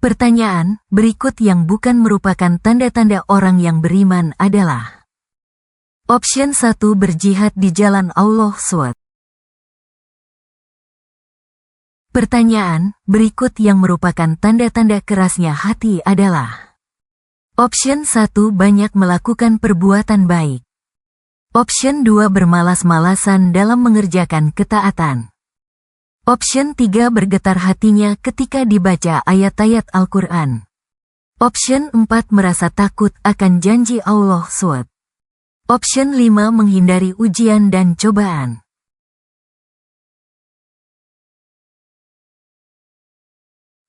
Pertanyaan berikut yang bukan merupakan tanda-tanda orang yang beriman adalah: Option 1, berjihad di jalan Allah SWT. Pertanyaan berikut yang merupakan tanda-tanda kerasnya hati adalah: Option 1, banyak melakukan perbuatan baik. Option 2, bermalas-malasan dalam mengerjakan ketaatan. Option 3, bergetar hatinya ketika dibaca ayat-ayat Al-Quran. Option 4, merasa takut akan janji Allah SWT. Option 5, menghindari ujian dan cobaan.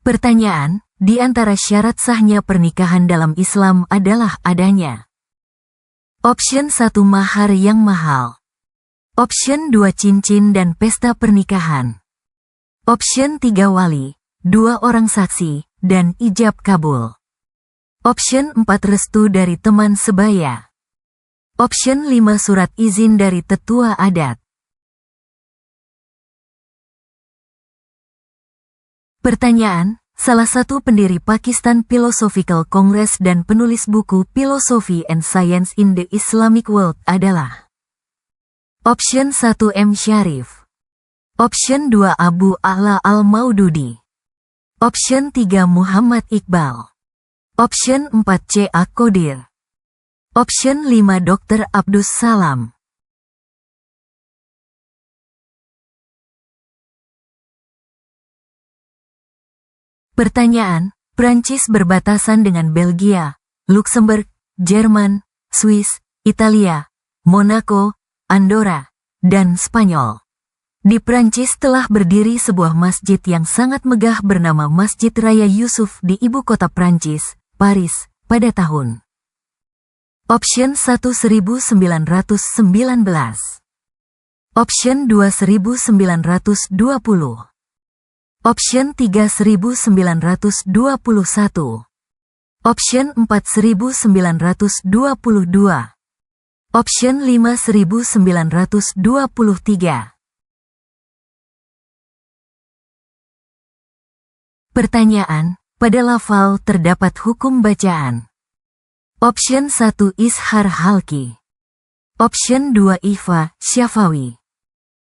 Pertanyaan, di antara syarat sahnya pernikahan dalam Islam adalah adanya: Option 1, mahar yang mahal. Option 2, cincin dan pesta pernikahan. Option 3, wali, 2 orang saksi, dan ijab kabul. Option 4, restu dari teman sebaya. Option 5, surat izin dari tetua adat. Pertanyaan, salah satu pendiri Pakistan Philosophical Congress dan penulis buku Philosophy and Science in the Islamic World adalah: Option 1, M. Syarif. Option 2, Abu A'la Al-Maududi. Option 3, Muhammad Iqbal. Option 4, C. A. Qadir. Option 5, Dr. Abdus Salam. Pertanyaan, Prancis berbatasan dengan Belgia, Luxembourg, Jerman, Swiss, Italia, Monaco, Andorra, dan Spanyol. Di Prancis telah berdiri sebuah masjid yang sangat megah bernama Masjid Raya Yusuf di ibu kota Prancis, Paris, pada tahun Option 1, 1919. Option 2, 1920. Option 3, 1921. Option 4, 1922. Option 5, 1923. Pertanyaan, pada lafal terdapat hukum bacaan. Option 1, Ishar Halki. Option 2, Ikhfa Syafawi.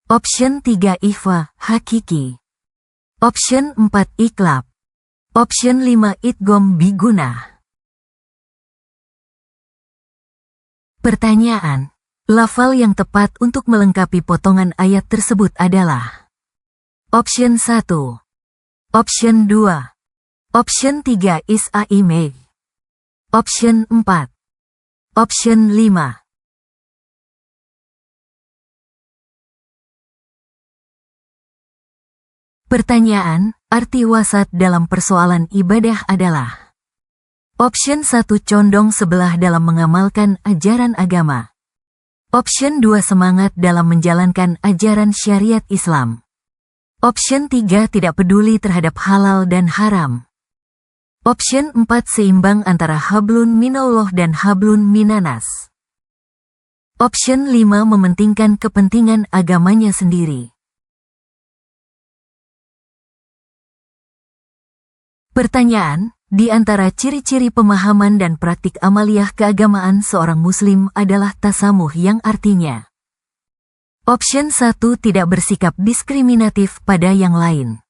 Option 3, Ikhfa Hakiki. Option 4, Iklab. Option 5, Idgham Bigunah. Pertanyaan, lafal yang tepat untuk melengkapi potongan ayat tersebut adalah: Option 1, Option 2, Option 3, Isa Imej. Option 4, Option 5. Pertanyaan, arti wasat dalam persoalan ibadah adalah: Option 1, condong sebelah dalam mengamalkan ajaran agama. Option 2, semangat dalam menjalankan ajaran syariat Islam. Option 3, tidak peduli terhadap halal dan haram. Option 4, seimbang antara hablun minallah dan hablun minanas. Option 5, mementingkan kepentingan agamanya sendiri. Pertanyaan, di antara ciri-ciri pemahaman dan praktik amaliyah keagamaan seorang muslim adalah tasamuh yang artinya: Option 1, tidak bersikap diskriminatif pada yang lain.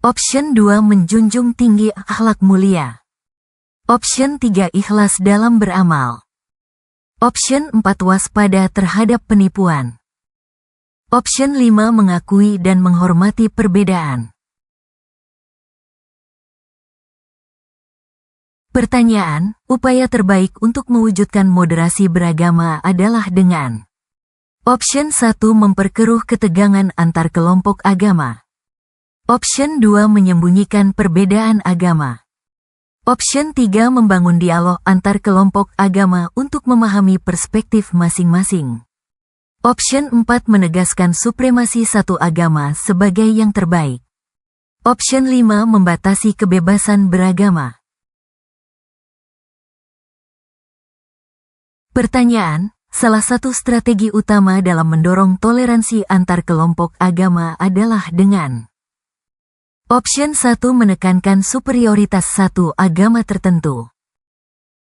Option 2, menjunjung tinggi akhlak mulia. Option 3, ikhlas dalam beramal. Option 4, waspada terhadap penipuan. Option 5, mengakui dan menghormati perbedaan. Pertanyaan, upaya terbaik untuk mewujudkan moderasi beragama adalah dengan: Option 1, memperkeruh ketegangan antar kelompok agama. Option 2, menyembunyikan perbedaan agama. Option 3 membangun dialog antar kelompok agama untuk memahami perspektif masing-masing. Option 4 menegaskan supremasi satu agama sebagai yang terbaik. Option 5 membatasi kebebasan beragama. Pertanyaan, salah satu strategi utama dalam mendorong toleransi antar kelompok agama adalah dengan Option 1 menekankan superioritas satu agama tertentu.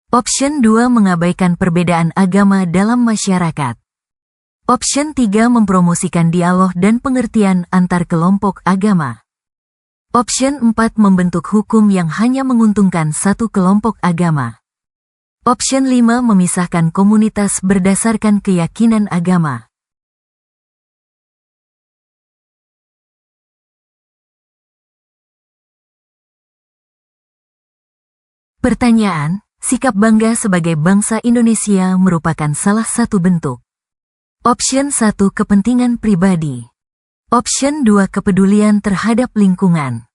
Option 2 mengabaikan perbedaan agama dalam masyarakat. Option 3 mempromosikan dialog dan pengertian antar kelompok agama. Option 4 membentuk hukum yang hanya menguntungkan satu kelompok agama. Option 5 memisahkan komunitas berdasarkan keyakinan agama. Pertanyaan, sikap bangga sebagai bangsa Indonesia merupakan salah satu bentuk. Option 1 kepentingan pribadi. Option 2 kepedulian terhadap lingkungan.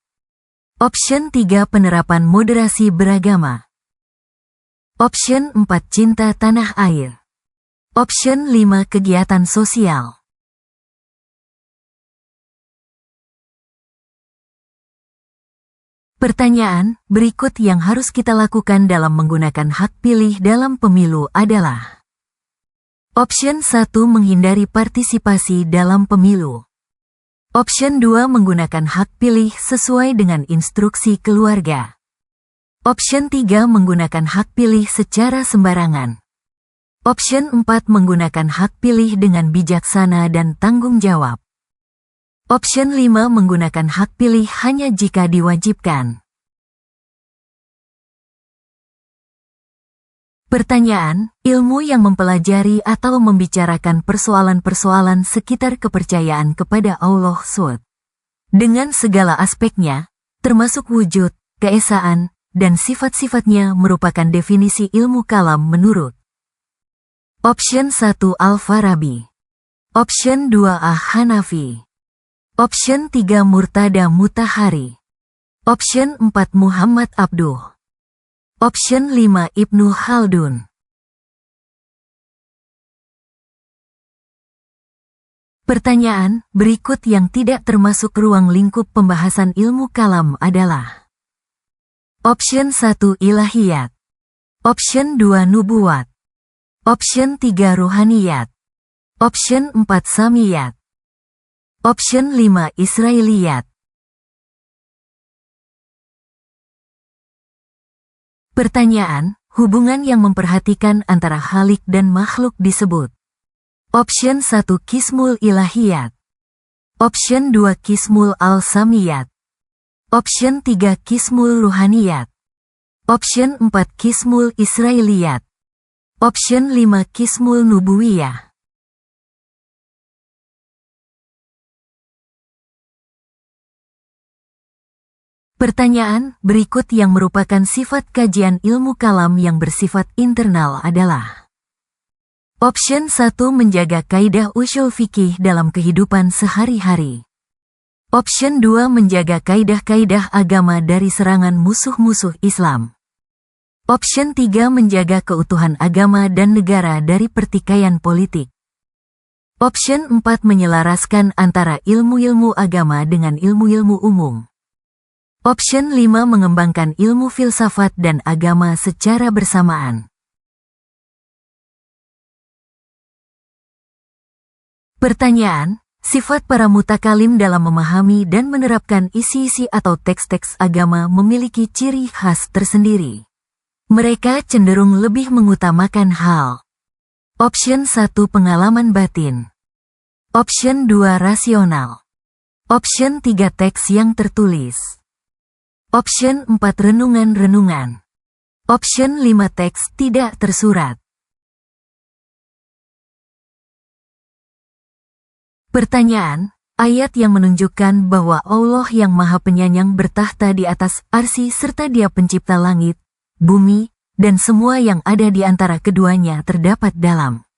Option 3 penerapan moderasi beragama. Option 4 cinta tanah air. Option 5 kegiatan sosial. Pertanyaan berikut yang harus kita lakukan dalam menggunakan hak pilih dalam pemilu adalah Option 1 menghindari partisipasi dalam pemilu. Option 2 menggunakan hak pilih sesuai dengan instruksi keluarga. Option 3 menggunakan hak pilih secara sembarangan. Option 4 menggunakan hak pilih dengan bijaksana dan tanggung jawab. Option 5 menggunakan hak pilih hanya jika diwajibkan. Pertanyaan, ilmu yang mempelajari atau membicarakan persoalan-persoalan sekitar kepercayaan kepada Allah SWT. Dengan segala aspeknya, termasuk wujud, keesaan, dan sifat-sifatnya merupakan definisi ilmu kalam menurut Option 1 Al-Farabi. Option 2 Hanafi. Option 3 Murtada Mutahari. Option 4 Muhammad Abduh. Option 5 Ibnu Khaldun. Pertanyaan berikut yang tidak termasuk ruang lingkup pembahasan ilmu kalam adalah Option 1 Ilahiyat. Option 2 Nubuwat. Option 3 Ruhaniyat. Option 4 Samiyat. Option 5 Israiliyat. Pertanyaan, hubungan yang memperhatikan antara khalik dan makhluk disebut Option 1 Qismul Ilahiyat. Option 2 Qismul Al-Samiyat. Option 3 Qismul Ruhaniyat. Option 4 Qismul Israiliyat. Option 5 Qismul Nubuwiyah. Pertanyaan berikut yang merupakan sifat kajian ilmu kalam yang bersifat internal adalah Option 1 menjaga kaidah ushul fikih dalam kehidupan sehari-hari. Option 2 menjaga kaidah-kaidah agama dari serangan musuh-musuh Islam. Option 3 menjaga keutuhan agama dan negara dari pertikaian politik. Option 4 menyelaraskan antara ilmu-ilmu agama dengan ilmu-ilmu umum. Option 5 mengembangkan ilmu filsafat dan agama secara bersamaan. Pertanyaan, sifat para mutakalim dalam memahami dan menerapkan isi-isi atau teks-teks agama memiliki ciri khas tersendiri. Mereka cenderung lebih mengutamakan hal. Option 1 pengalaman batin. Option 2 rasional. Option 3 teks yang tertulis. Option 4 renungan-renungan. Option 5 teks tidak tersurat. Pertanyaan, ayat yang menunjukkan bahwa Allah yang Maha Penyayang bertahta di atas arsy serta Dia pencipta langit, bumi, dan semua yang ada di antara keduanya terdapat dalam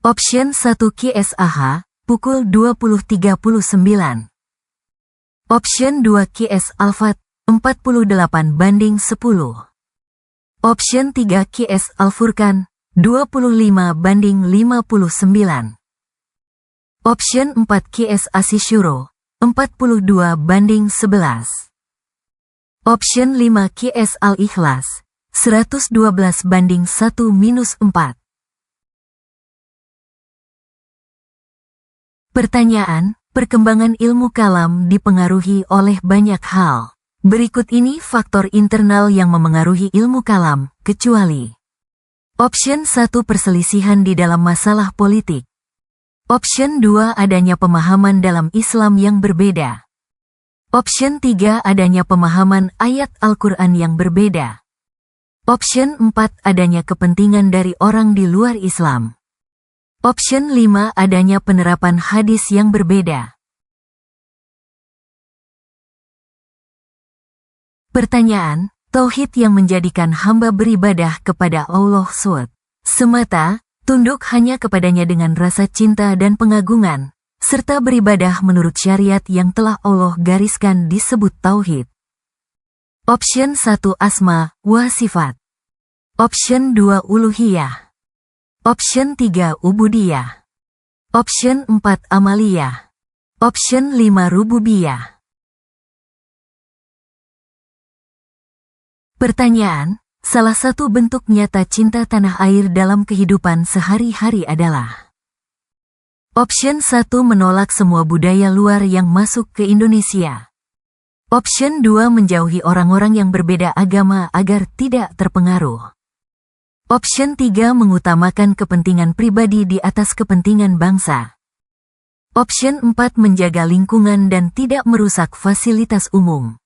Option 1 Qsah, pukul 20.39. Option 2 Qs Alfat, 48:10. Option 3 QS Al-Furqan, 25:59. Option 4 QS Asy-Syura, 42:11. Option 5 QS Al-Ikhlas, 112:1-4. Pertanyaan, perkembangan ilmu kalam dipengaruhi oleh banyak hal. Berikut ini faktor internal yang memengaruhi ilmu kalam, kecuali Option 1 perselisihan di dalam masalah politik. Option 2 adanya pemahaman dalam Islam yang berbeda. Option 3 adanya pemahaman ayat Al-Quran yang berbeda. Option 4 adanya kepentingan dari orang di luar Islam. Option 5 adanya penerapan hadis yang berbeda. Pertanyaan, tauhid yang menjadikan hamba beribadah kepada Allah SWT semata, tunduk hanya kepadanya dengan rasa cinta dan pengagungan, serta beribadah menurut syariat yang telah Allah gariskan disebut tauhid. Option 1 asma wa sifat. Option 2 uluhiyah. Option 3 ubudiyah. Option 4 amaliyah. Option 5 rububiyah. Pertanyaan, salah satu bentuk nyata cinta tanah air dalam kehidupan sehari-hari adalah Option 1 menolak semua budaya luar yang masuk ke Indonesia. Option 2 menjauhi orang-orang yang berbeda agama agar tidak terpengaruh. Option 3 mengutamakan kepentingan pribadi di atas kepentingan bangsa. Option 4 menjaga lingkungan dan tidak merusak fasilitas umum.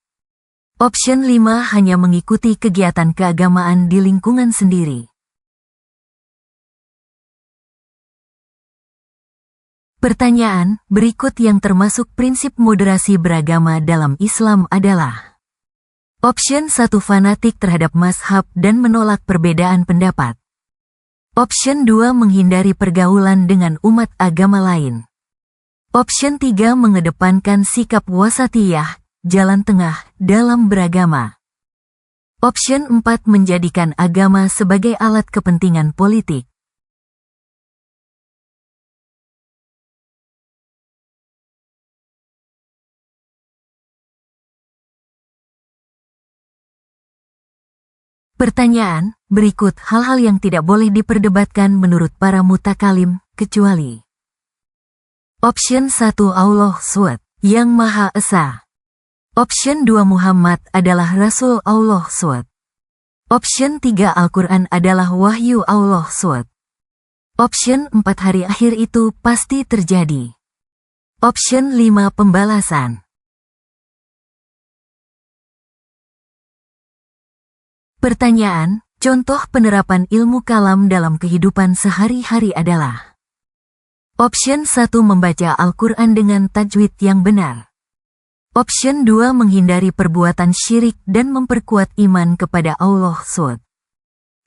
Option 5 hanya mengikuti kegiatan keagamaan di lingkungan sendiri. Pertanyaan, berikut yang termasuk prinsip moderasi beragama dalam Islam adalah Option 1 fanatik terhadap mazhab dan menolak perbedaan pendapat. Option 2 menghindari pergaulan dengan umat agama lain. Option 3 mengedepankan sikap wasatiyah, jalan tengah, dalam beragama. Option 4 menjadikan agama sebagai alat kepentingan politik. Pertanyaan, berikut hal-hal yang tidak boleh diperdebatkan menurut para mutakalim, kecuali Option 1 Allah SWT, yang Maha Esa. Option 2 Muhammad adalah Rasul Allah SWT. Option 3 Al-Quran adalah wahyu Allah SWT. Option 4 hari akhir itu pasti terjadi. Option 5 pembalasan. Pertanyaan, contoh penerapan ilmu kalam dalam kehidupan sehari-hari adalah Option 1 membaca Al-Quran dengan tajwid yang benar. Option 2 menghindari perbuatan syirik dan memperkuat iman kepada Allah SWT.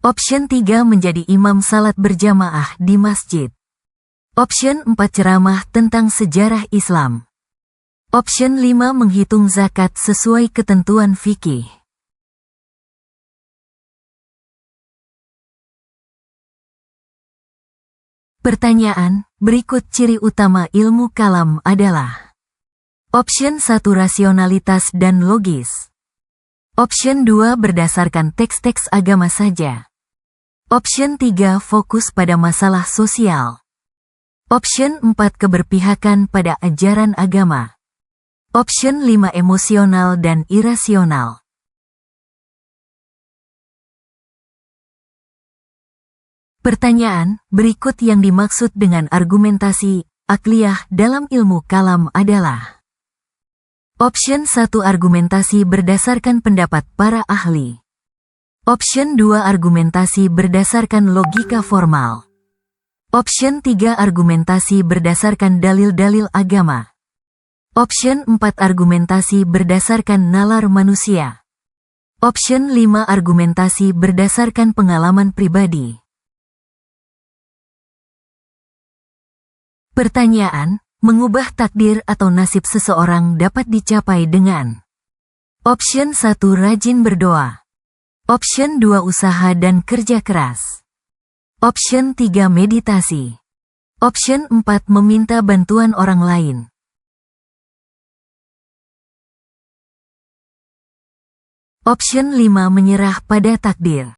Option 3 menjadi imam salat berjamaah di masjid. Option 4 ceramah tentang sejarah Islam. Option 5 menghitung zakat sesuai ketentuan fikih. Pertanyaan, berikut ciri utama ilmu kalam adalah Option 1 rasionalitas dan logis. Option 2 berdasarkan teks-teks agama saja. Option 3 fokus pada masalah sosial. Option 4 keberpihakan pada ajaran agama. Option 5 emosional dan irasional. Pertanyaan, berikut yang dimaksud dengan argumentasi akliyah dalam ilmu kalam adalah Option 1 argumentasi berdasarkan pendapat para ahli. Option 2 argumentasi berdasarkan logika formal. Option 3 argumentasi berdasarkan dalil-dalil agama. Option 4 argumentasi berdasarkan nalar manusia. Option 5 argumentasi berdasarkan pengalaman pribadi. Pertanyaan, mengubah takdir atau nasib seseorang dapat dicapai dengan Option 1 rajin berdoa. Option 2 usaha dan kerja keras. Option 3 meditasi. Option 4 meminta bantuan orang lain. Option 5 menyerah pada takdir.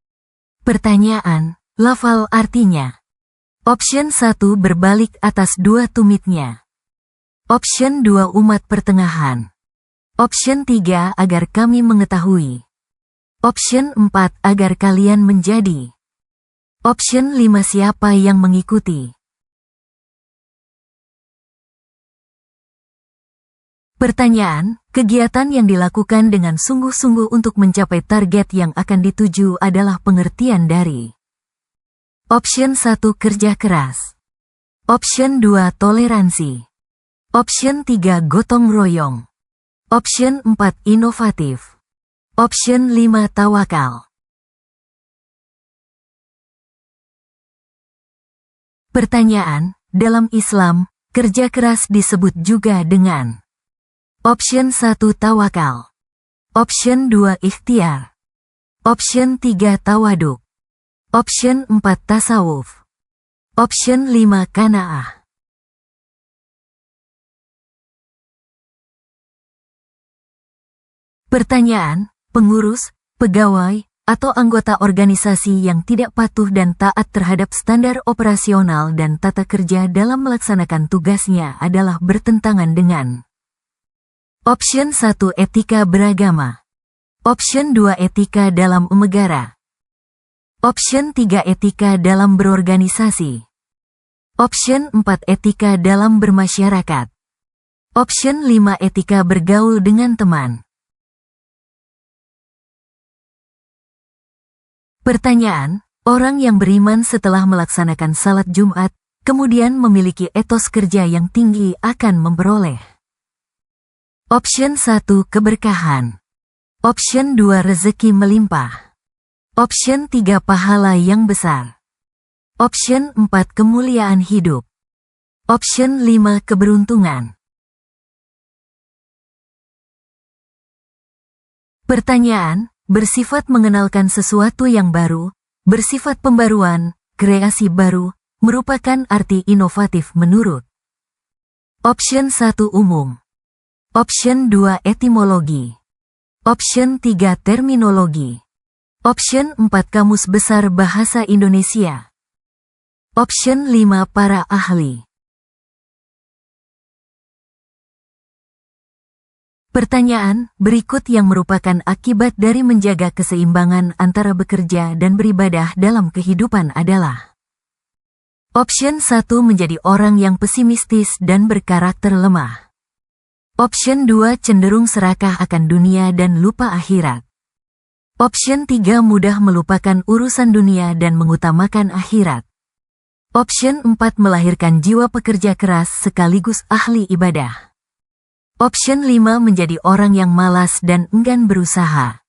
Pertanyaan, lafal artinya. Option 1 berbalik atas dua tumitnya. Option 2 umat pertengahan. Option 3 agar kami mengetahui. Option 4 agar kalian menjadi. Option 5 siapa yang mengikuti. Pertanyaan, kegiatan yang dilakukan dengan sungguh-sungguh untuk mencapai target yang akan dituju adalah pengertian dari. Option 1 kerja keras. Option 2 toleransi. Option 3 gotong royong. Option 4 inovatif. Option 5 tawakal. Pertanyaan, dalam Islam, kerja keras disebut juga dengan. Option 1 tawakal. Option 2 ikhtiar. Option 3 tawaduk. Option 4 tasawuf. Option 5 qanaah. Pertanyaan, pengurus, pegawai, atau anggota organisasi yang tidak patuh dan taat terhadap standar operasional dan tata kerja dalam melaksanakan tugasnya adalah bertentangan dengan. Option 1 etika beragama. Option 2 etika dalam negara. Option 3 etika dalam berorganisasi. Option 4 etika dalam bermasyarakat. Option 5 etika bergaul dengan teman. Pertanyaan, orang yang beriman setelah melaksanakan salat Jumat, kemudian memiliki etos kerja yang tinggi akan memperoleh. Option 1 keberkahan. Option 2 rezeki melimpah. Option 3 pahala yang besar. Option 4 kemuliaan hidup. Option 5 keberuntungan. Pertanyaan, bersifat mengenalkan sesuatu yang baru, bersifat pembaruan, kreasi baru, merupakan arti inovatif menurut. Option 1 umum. Option 2 etimologi. Option 3 terminologi. Option 4 Kamus Besar Bahasa Indonesia. Option 5 para ahli. Pertanyaan berikut yang merupakan akibat dari menjaga keseimbangan antara bekerja dan beribadah dalam kehidupan adalah. Option 1 menjadi orang yang pesimistis dan berkarakter lemah. Option 2 cenderung serakah akan dunia dan lupa akhirat. Option 3 mudah melupakan urusan dunia dan mengutamakan akhirat. Option 4 melahirkan jiwa pekerja keras sekaligus ahli ibadah. Option 5 menjadi orang yang malas dan enggan berusaha.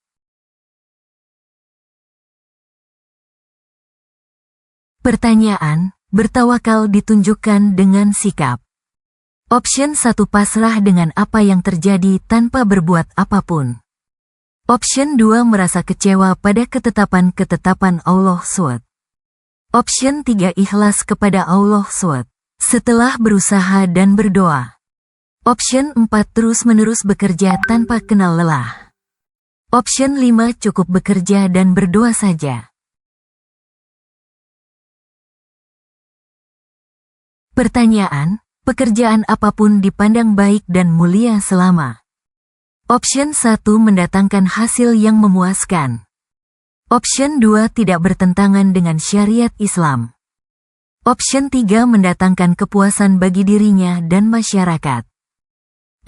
Pertanyaan, bertawakal ditunjukkan dengan sikap. Option 1 pasrah dengan apa yang terjadi tanpa berbuat apapun. Option 2 merasa kecewa pada ketetapan-ketetapan Allah SWT. Option 3 ikhlas kepada Allah SWT setelah berusaha dan berdoa. Option 4 terus-menerus bekerja tanpa kenal lelah. Option 5 cukup bekerja dan berdoa saja. Pertanyaan, pekerjaan apapun dipandang baik dan mulia selama. Option 1 mendatangkan hasil yang memuaskan. Option 2 tidak bertentangan dengan syariat Islam. Option 3 mendatangkan kepuasan bagi dirinya dan masyarakat.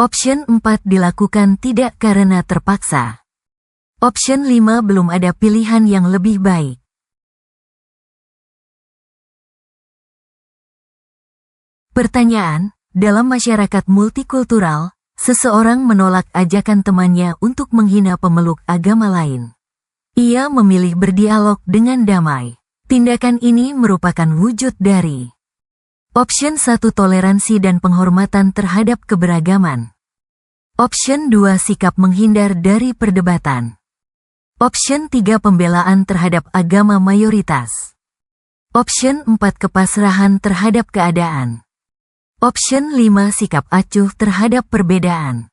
Option 4 dilakukan tidak karena terpaksa. Option 5 belum ada pilihan yang lebih baik. Pertanyaan, dalam masyarakat multikultural, seseorang menolak ajakan temannya untuk menghina pemeluk agama lain. Ia memilih berdialog dengan damai. Tindakan ini merupakan wujud dari Option 1 toleransi dan penghormatan terhadap keberagaman. Option 2 sikap menghindar dari perdebatan. Option 3 pembelaan terhadap agama mayoritas. Option 4 kepasrahan terhadap keadaan. Option 5 sikap acuh terhadap perbedaan.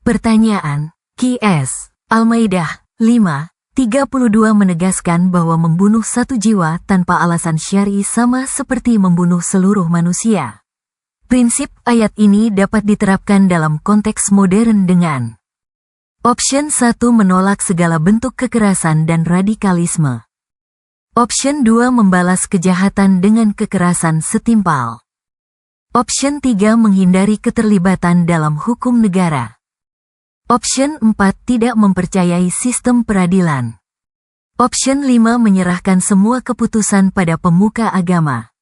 Pertanyaan, Qs. Al-Maidah 5:32 menegaskan bahwa membunuh satu jiwa tanpa alasan syar'i sama seperti membunuh seluruh manusia. Prinsip ayat ini dapat diterapkan dalam konteks modern dengan Option 1 menolak segala bentuk kekerasan dan radikalisme. Option 2 membalas kejahatan dengan kekerasan setimpal. Option 3 menghindari keterlibatan dalam hukum negara. Option 4 tidak mempercayai sistem peradilan. Option 5 menyerahkan semua keputusan pada pemuka agama.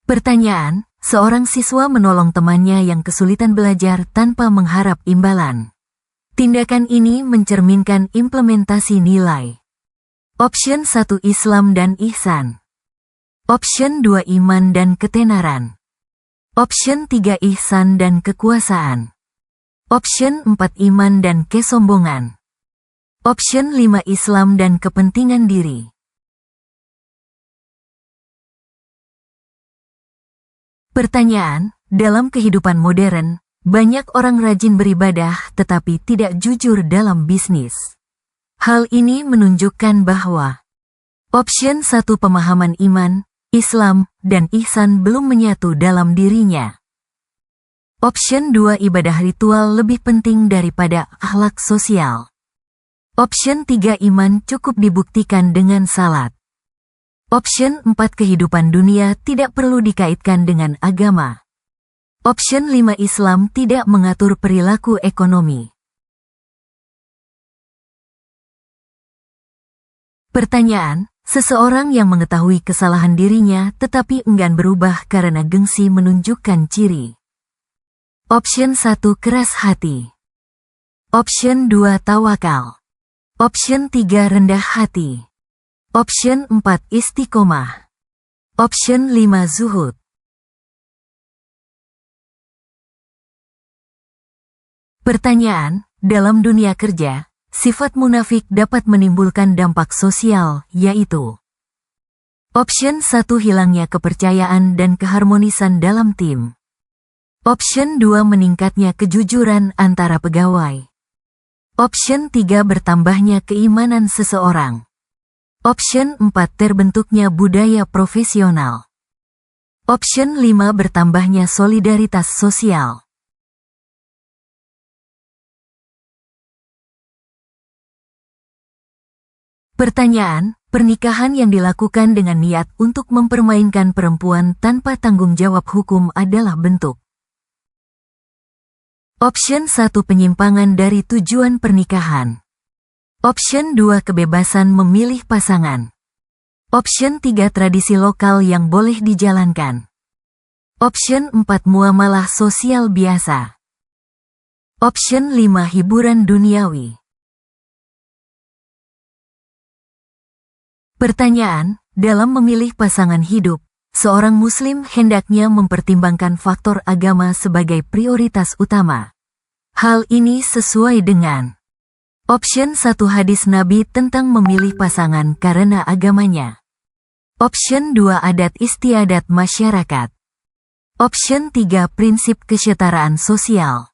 Pertanyaan, seorang siswa menolong temannya yang kesulitan belajar tanpa mengharap imbalan. Tindakan ini mencerminkan implementasi nilai. Option 1 Islam dan ihsan. Option 2 iman dan ketenaran. Option 3 ihsan dan kekuasaan. Option 4 iman dan kesombongan. Option 5 Islam dan kepentingan diri. Pertanyaan, dalam kehidupan modern, banyak orang rajin beribadah tetapi tidak jujur dalam bisnis. Hal ini menunjukkan bahwa Option 1 pemahaman iman, Islam, dan ihsan belum menyatu dalam dirinya. Option 2 ibadah ritual lebih penting daripada akhlak sosial. Option 3 iman cukup dibuktikan dengan salat. Option 4 kehidupan dunia tidak perlu dikaitkan dengan agama. Option 5 Islam tidak mengatur perilaku ekonomi. Pertanyaan, seseorang yang mengetahui kesalahan dirinya tetapi enggan berubah karena gengsi menunjukkan ciri. Option 1 keras hati. Option 2 tawakal. Option 3 rendah hati. Option 4 istiqomah. Option 5 zuhud. Pertanyaan, dalam dunia kerja, sifat munafik dapat menimbulkan dampak sosial, yaitu Option 1 hilangnya kepercayaan dan keharmonisan dalam tim. Option 2 meningkatnya kejujuran antara pegawai. Option 3 bertambahnya keimanan seseorang. Option 4 terbentuknya budaya profesional. Option 5 bertambahnya solidaritas sosial. Pertanyaan, pernikahan yang dilakukan dengan niat untuk mempermainkan perempuan tanpa tanggung jawab hukum adalah bentuk. Option 1 penyimpangan dari tujuan pernikahan. Option 2 kebebasan memilih pasangan. Option 3 tradisi lokal yang boleh dijalankan. Option 4 muamalah sosial biasa. Option 5 hiburan duniawi. Pertanyaan, dalam memilih pasangan hidup, seorang muslim hendaknya mempertimbangkan faktor agama sebagai prioritas utama. Hal ini sesuai dengan Option 1 hadis Nabi tentang memilih pasangan karena agamanya. Option 2 adat istiadat masyarakat. Option 3 prinsip kesetaraan sosial.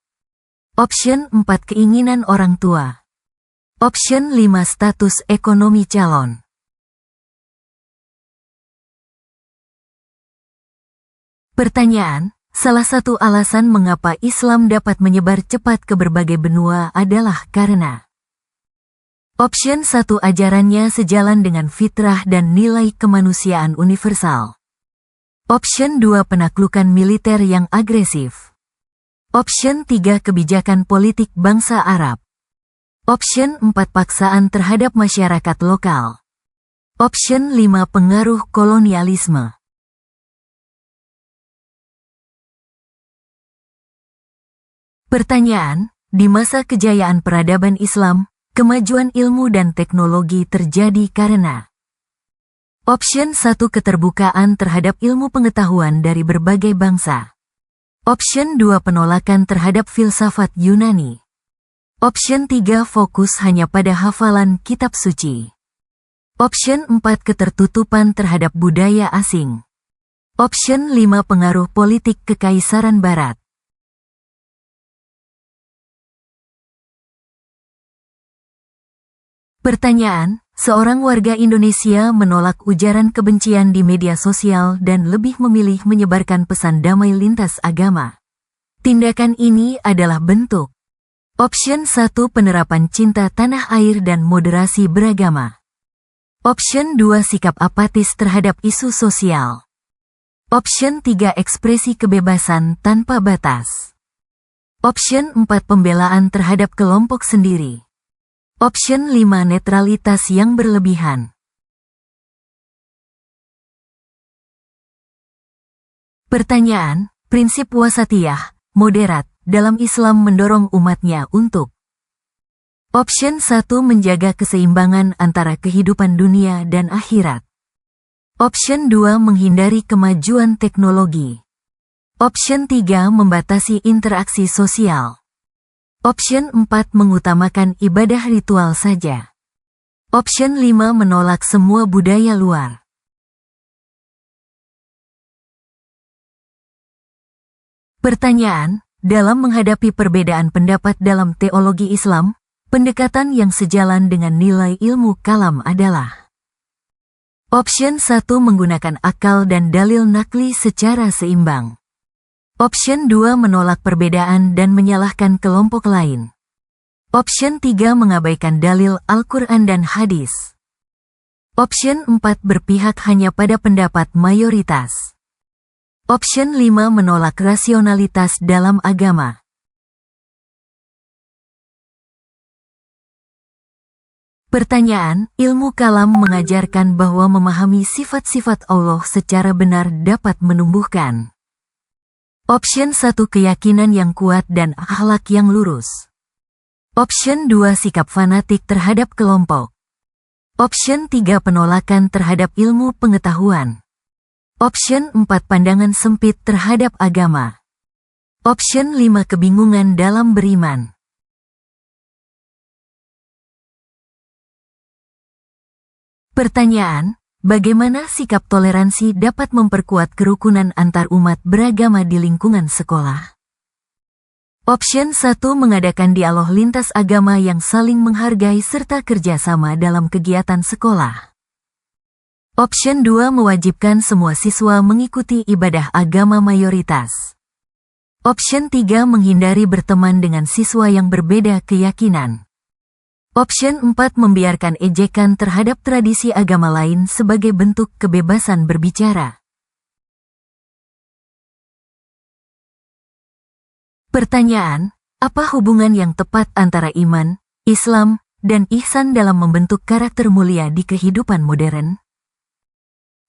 Option 4 keinginan orang tua. Option 5 status ekonomi calon. Pertanyaan, salah satu alasan mengapa Islam dapat menyebar cepat ke berbagai benua adalah karena Option 1 ajarannya sejalan dengan fitrah dan nilai kemanusiaan universal. Option 2 penaklukan militer yang agresif. Option 3 kebijakan politik bangsa Arab. Option 4 paksaan terhadap masyarakat lokal. Option 5 pengaruh kolonialisme. Pertanyaan, di masa kejayaan peradaban Islam, kemajuan ilmu dan teknologi terjadi karena Option 1 keterbukaan terhadap ilmu pengetahuan dari berbagai bangsa. Option 2 penolakan terhadap filsafat Yunani. Option 3 fokus hanya pada hafalan kitab suci. Option 4 ketertutupan terhadap budaya asing. Option 5 pengaruh politik Kekaisaran Barat. Pertanyaan, seorang warga Indonesia menolak ujaran kebencian di media sosial dan lebih memilih menyebarkan pesan damai lintas agama. Tindakan ini adalah bentuk. Option 1 penerapan cinta tanah air dan moderasi beragama. Option 2 sikap apatis terhadap isu sosial. Option 3 ekspresi kebebasan tanpa batas. Option 4 pembelaan terhadap kelompok sendiri. Option 5 netralitas yang berlebihan. Pertanyaan, prinsip wasatiyah, moderat, dalam Islam mendorong umatnya untuk Option 1 menjaga keseimbangan antara kehidupan dunia dan akhirat. Option 2 menghindari kemajuan teknologi. Option 3 membatasi interaksi sosial. Option 4 mengutamakan ibadah ritual saja. Option 5 menolak semua budaya luar. Pertanyaan, dalam menghadapi perbedaan pendapat dalam teologi Islam, pendekatan yang sejalan dengan nilai ilmu kalam adalah Option 1 menggunakan akal dan dalil nakli secara seimbang. Option 2 menolak perbedaan dan menyalahkan kelompok lain. Option 3 mengabaikan dalil Al-Quran dan hadis. Option 4 berpihak hanya pada pendapat mayoritas. Option 5 menolak rasionalitas dalam agama. Pertanyaan, ilmu kalam mengajarkan bahwa memahami sifat-sifat Allah secara benar dapat menumbuhkan Option 1 keyakinan yang kuat dan akhlak yang lurus. Option 2 sikap fanatik terhadap kelompok. Option 3 penolakan terhadap ilmu pengetahuan. Option 4 pandangan sempit terhadap agama. Option 5 kebingungan dalam beriman. Pertanyaan, bagaimana sikap toleransi dapat memperkuat kerukunan antar umat beragama di lingkungan sekolah? Option 1 mengadakan dialog lintas agama yang saling menghargai serta kerjasama dalam kegiatan sekolah. Option 2 mewajibkan semua siswa mengikuti ibadah agama mayoritas. Option 3 menghindari berteman dengan siswa yang berbeda keyakinan. Option 4 membiarkan ejekan terhadap tradisi agama lain sebagai bentuk kebebasan berbicara. Pertanyaan, apa hubungan yang tepat antara iman, Islam, dan ihsan dalam membentuk karakter mulia di kehidupan modern?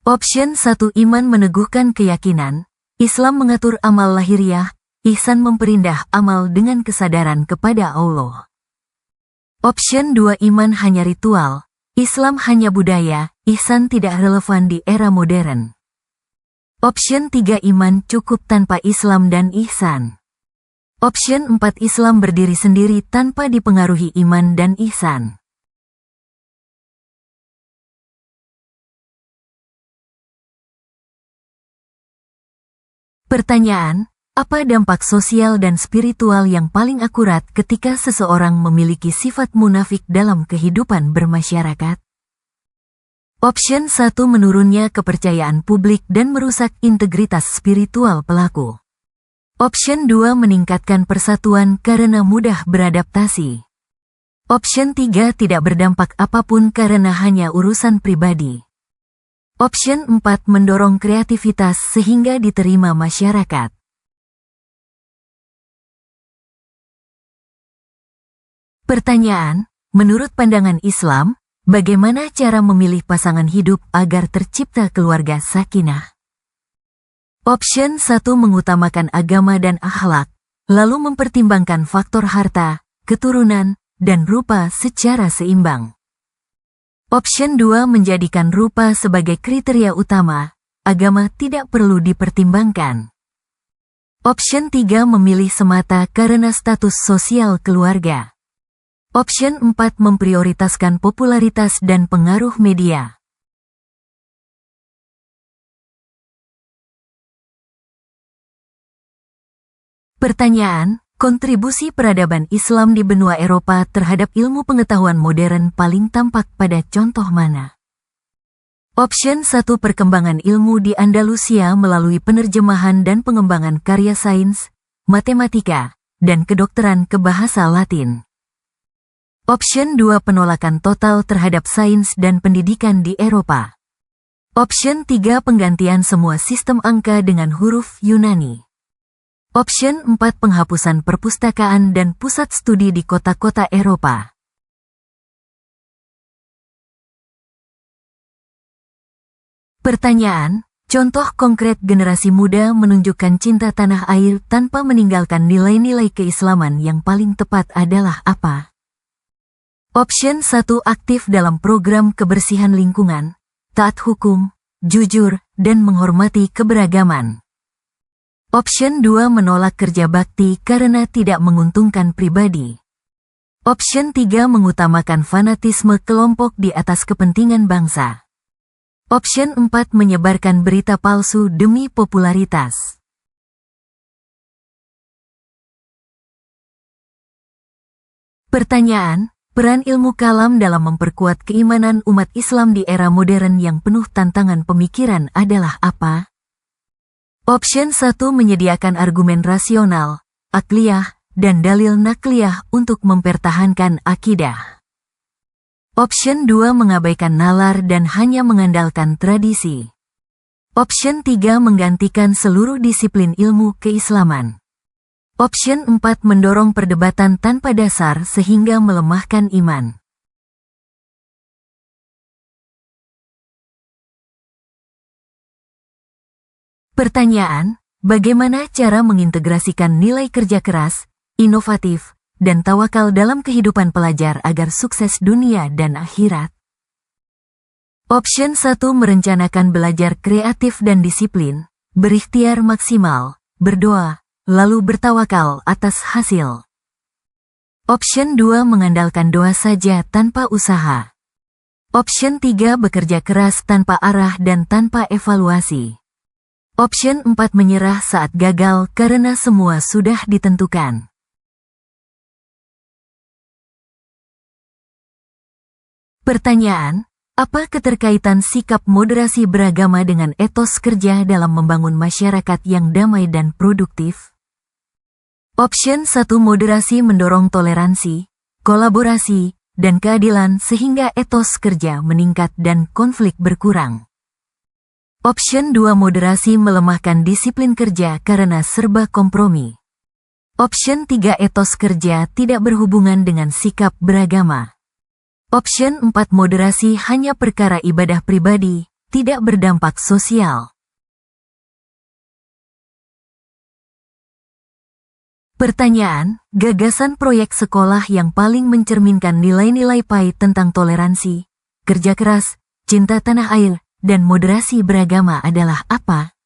Option 1 iman meneguhkan keyakinan, Islam mengatur amal lahiriah, ihsan memperindah amal dengan kesadaran kepada Allah. Option 2 iman hanya ritual, Islam hanya budaya, ihsan tidak relevan di era modern. Option 3 iman cukup tanpa Islam dan ihsan. Option 4 Islam berdiri sendiri tanpa dipengaruhi iman dan ihsan. Pertanyaan, apa dampak sosial dan spiritual yang paling akurat ketika seseorang memiliki sifat munafik dalam kehidupan bermasyarakat? Option 1 menurunnya kepercayaan publik dan merusak integritas spiritual pelaku. Option 2 meningkatkan persatuan karena mudah beradaptasi. Option 3 tidak berdampak apapun karena hanya urusan pribadi. Option 4 mendorong kreativitas sehingga diterima masyarakat. Pertanyaan, menurut pandangan Islam, bagaimana cara memilih pasangan hidup agar tercipta keluarga sakinah? Option 1 mengutamakan agama dan akhlak, lalu mempertimbangkan faktor harta, keturunan, dan rupa secara seimbang. Option 2 menjadikan rupa sebagai kriteria utama, agama tidak perlu dipertimbangkan. Option 3 memilih semata karena status sosial keluarga. Option 4 memprioritaskan popularitas dan pengaruh media. Pertanyaan, kontribusi peradaban Islam di benua Eropa terhadap ilmu pengetahuan modern paling tampak pada contoh mana? Option 1 perkembangan ilmu di Andalusia melalui penerjemahan dan pengembangan karya sains, matematika, dan kedokteran ke bahasa Latin. Option 2 penolakan total terhadap sains dan pendidikan di Eropa. Option 3 penggantian semua sistem angka dengan huruf Yunani. Option 4 penghapusan perpustakaan dan pusat studi di kota-kota Eropa. Pertanyaan, contoh konkret generasi muda menunjukkan cinta tanah air tanpa meninggalkan nilai-nilai keislaman yang paling tepat adalah apa? Option 1 aktif dalam program kebersihan lingkungan, taat hukum, jujur, dan menghormati keberagaman. Option 2 menolak kerja bakti karena tidak menguntungkan pribadi. Option 3 mengutamakan fanatisme kelompok di atas kepentingan bangsa. Option 4 menyebarkan berita palsu demi popularitas. Pertanyaan, peran ilmu kalam dalam memperkuat keimanan umat Islam di era modern yang penuh tantangan pemikiran adalah apa? Option 1 menyediakan argumen rasional, akliyah, dan dalil nakliyah untuk mempertahankan akidah. Option 2 mengabaikan nalar dan hanya mengandalkan tradisi. Option 3 menggantikan seluruh disiplin ilmu keislaman. Option 4 mendorong perdebatan tanpa dasar sehingga melemahkan iman. Pertanyaan, bagaimana cara mengintegrasikan nilai kerja keras, inovatif, dan tawakal dalam kehidupan pelajar agar sukses dunia dan akhirat? Option 1 merencanakan belajar kreatif dan disiplin, berikhtiar maksimal, berdoa, lalu bertawakal atas hasil. Option 2 mengandalkan doa saja tanpa usaha. Option 3 bekerja keras tanpa arah dan tanpa evaluasi. Option 4 menyerah saat gagal karena semua sudah ditentukan. Pertanyaan, apa keterkaitan sikap moderasi beragama dengan etos kerja dalam membangun masyarakat yang damai dan produktif? Option 1 moderasi mendorong toleransi, kolaborasi, dan keadilan sehingga etos kerja meningkat dan konflik berkurang. Option 2 moderasi melemahkan disiplin kerja karena serba kompromi. Option 3 etos kerja tidak berhubungan dengan sikap beragama. Option 4 moderasi hanya perkara ibadah pribadi, tidak berdampak sosial. Pertanyaan, gagasan proyek sekolah yang paling mencerminkan nilai-nilai PAI tentang toleransi, kerja keras, cinta tanah air, dan moderasi beragama adalah apa?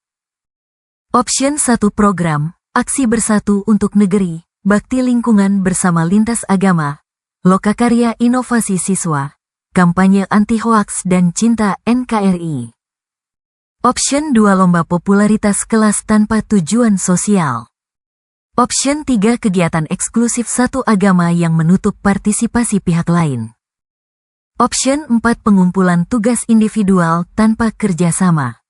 Option 1 program, aksi bersatu untuk negeri, bakti lingkungan bersama lintas agama, lokakarya inovasi siswa, kampanye anti-hoaks dan cinta NKRI. Option 2 lomba popularitas kelas tanpa tujuan sosial. Option 3 kegiatan eksklusif satu agama yang menutup partisipasi pihak lain. Option 4 pengumpulan tugas individual tanpa kerjasama.